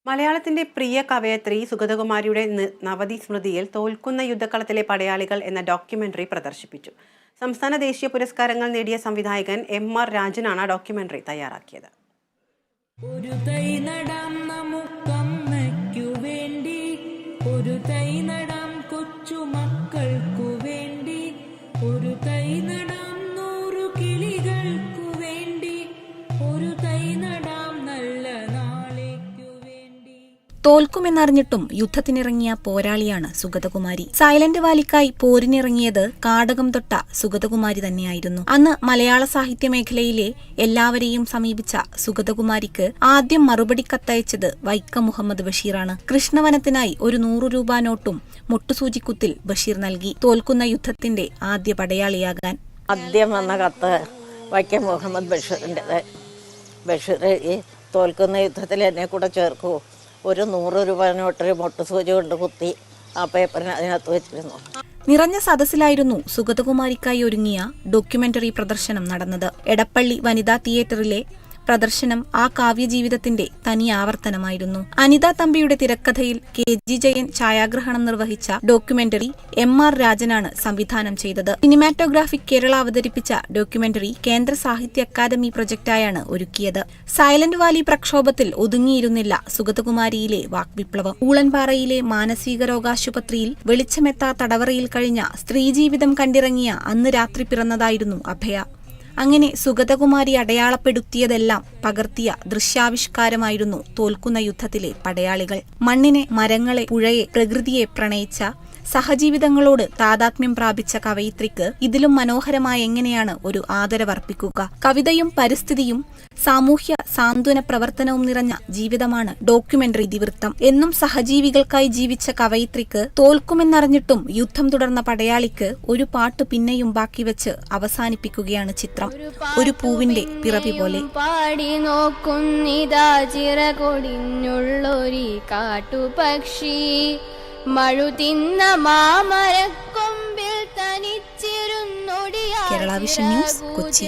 മലയാളത്തിന്റെ പ്രിയ കവയത്രി സുഗതകുമാരിയുടെ നവതി സ്മൃതിയിൽ തോൽക്കുന്ന യുദ്ധക്കളത്തിലെ പടയാളികൾ എന്ന ഡോക്യുമെന്ററി പ്രദർശിപ്പിച്ചു. സംസ്ഥാന ദേശീയ പുരസ്കാരങ്ങൾ നേടിയ സംവിധായകൻ എം.ആർ. രാജനാണ് ഡോക്യുമെന്ററി തയ്യാറാക്കിയത്. ഒരു തൈ നടാം നമുക്കമ്മയ്ക്കു വേണ്ടി, ഒരു തൈ നടാം കൊച്ചുമക്കൾക്കു വേണ്ടി, ഒരു തൈ നടാം 100 കിളികൾക്കു വേണ്ടി, ഒരു തൈ നടാം നല്ല നാളേക്കു വേണ്ടി. തോൽക്കുമെന്നറിഞ്ഞിട്ടും യുദ്ധത്തിനിറങ്ങിയ പോരാളിയാണ് സുഗതകുമാരി. സൈലന്റ് വാലിക്കായി പോരിനിറങ്ങിയത് കാടകം തൊട്ട സുഗതകുമാരി തന്നെയായിരുന്നു. അന്ന് മലയാള സാഹിത്യ മേഖലയിലെ എല്ലാവരെയും സമീപിച്ച സുഗതകുമാരിക്ക് ആദ്യം മറുപടി കത്തയച്ചത് വൈക്കം മുഹമ്മദ് ബഷീറാണ്. കൃഷ്ണവനത്തിനായി ഒരു 100 രൂപ നോട്ടും മുട്ടുസൂചിക്കുത്തിൽ ബഷീർ നൽകി, തോൽക്കുന്ന യുദ്ധത്തിന്റെ ആദ്യ പടയാളിയാകാൻ. ആദ്യം വന്ന കത്ത് വൈക്കം മുഹമ്മദ് ബഷീറിൻ്റെത്. ബഷീർ ഈ തോൽക്കുന്ന യുദ്ധത്തിൽ എന്നെ കൂടെ ചേർക്കൂ, ഒരു 100 രൂപ നോട്ടൊരു മുട്ടുസൂചി കൊണ്ട് കുത്തി ആ പേപ്പറിന് അതിനകത്ത് വെച്ചിരുന്നു. നിറഞ്ഞ സദസ്സിലായിരുന്നു സുഗതകുമാരിക്കായി ഒരുങ്ങിയ ഡോക്യുമെന്ററി പ്രദർശനം നടന്നത്. എടപ്പള്ളി വനിതാ തിയേറ്ററിലെ പ്രദർശനം ആ കാവ്യജീവിതത്തിന്റെ തനി ആവർത്തനമായിരുന്നു. അനിത തമ്പിയുടെ തിരക്കഥയിൽ KG ജയൻ ഛായാഗ്രഹണം നിർവഹിച്ച ഡോക്യുമെന്ററി M.R. രാജനാണ് സംവിധാനം ചെയ്തത്. സിനിമാറ്റോഗ്രാഫിക് കേരള അവതരിപ്പിച്ച ഡോക്യുമെന്ററി കേന്ദ്ര സാഹിത്യ അക്കാദമി പ്രൊജക്ടായാണ് ഒരുക്കിയത്. Silent Valley പ്രക്ഷോഭത്തിൽ ഒതുങ്ങിയിരുന്നില്ല സുഗതകുമാരിയിലെ വാക്വിപ്ലവം. ഊളൻപാറയിലെ മാനസിക രോഗാശുപത്രിയിൽ വെളിച്ചമെത്താ തടവറയിൽ കഴിഞ്ഞ സ്ത്രീജീവിതം കണ്ടിറങ്ങിയ അന്ന് രാത്രി പിറന്നതായിരുന്നു അഭയ. അങ്ങനെ സുഗതകുമാരി അടയാളപ്പെടുത്തിയതെല്ലാം പകർത്തിയ ദൃശ്യാവിഷ്കാരമായിരുന്നു തോൽക്കുന്ന യുദ്ധത്തിലെ പടയാളികൾ. മണ്ണിനെ, മരങ്ങളെ, പുഴയെ, പ്രകൃതിയെ പ്രണയിച്ച, സഹജീവിതങ്ങളോട് താതാത്മ്യം പ്രാപിച്ച കവയിത്രിക്ക് ഇതിലും മനോഹരമായി എങ്ങനെയാണ് ഒരു ആദരവർപ്പിക്കുക? കവിതയും പരിസ്ഥിതിയും സാമൂഹ്യ സാന്ത്വന പ്രവർത്തനവും നിറഞ്ഞ ജീവിതമാണ് ഡോക്യുമെന്ററി ഇതിവൃത്തം. എന്നും സഹജീവികൾക്കായി ജീവിച്ച കവയിത്രിക്ക് തോൽക്കുമെന്നറിഞ്ഞിട്ടും യുദ്ധം തുടർന്ന പടയാളിക്ക് ഒരു പാട്ട് പിന്നെയും ബാക്കി വെച്ച് അവസാനിപ്പിക്കുകയാണ് ചിത്രം. ഒരു പൂവിന്റെ പിറവി പോലെ. പാടി നോക്കുന്നിതാ ചിറകൊടിഞ്ഞുള്ളൊരു കാട്ടുപക്ഷി, മഴുതിന്ന മാമരക്കൊമ്പിൽ തനിച്ചിരുന്നൊടിയാ കേരള വിഷൻ ന്യൂസ്, കൊച്ചി.